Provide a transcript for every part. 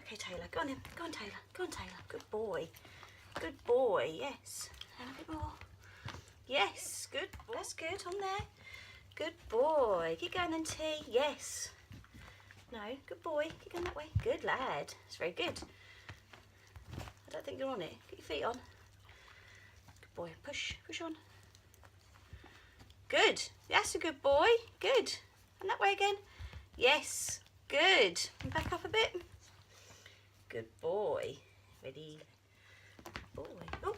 Okay, Taylor, go on then. Go on, Taylor. Go on, Taylor. Good boy. Good boy, yes. And a bit more. Yes, good. That's good, on there. Good boy. Keep going then, T. Yes. No, good boy. Keep going that way. Good lad. It's very good. I don't think you're on it. Get your feet on. Good boy. Push. Push on. Good. That's a good boy. Good. And that way again. Yes. Good. And back up a bit. Good boy. Ready. Boy. Oh.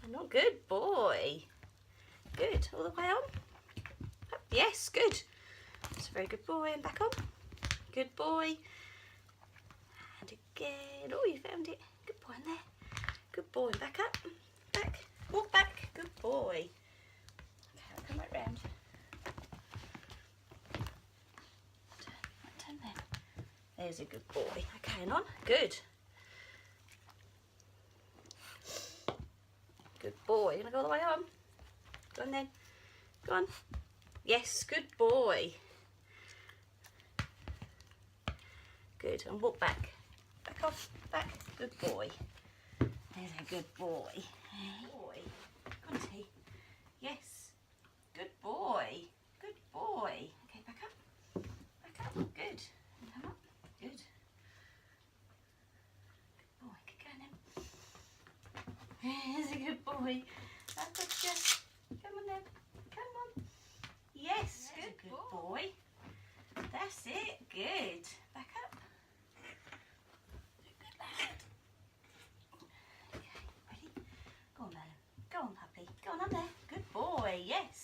Not good boy. Good. All the way on. Up. Yes. Good. That's a very good boy. And back on. Good boy. And again. Oh, you found it. Good boy in there. Good boy. And back up. Back. Walk back. Good boy. Okay, I'll come right round. Turn there. There's a good boy. Okay, and on. Good. Good boy. You're going to go all the way on. Go on then. Go on. Yes, good boy. Good. And walk back. Back off. Back. Good boy. There's a good boy. Boy. Go on, T. Yes. Good boy. Good boy. Okay, back up. Back up. Good. And come up. Good. Good boy. Keep going then. There's a good boy. That's just. Come on then. Come on. Yes. Good, good boy. That's it. Good. Back up. Good lad. Okay, ready? Go on, Merlin. Go on, puppy. Go on up there. Good boy. Yes.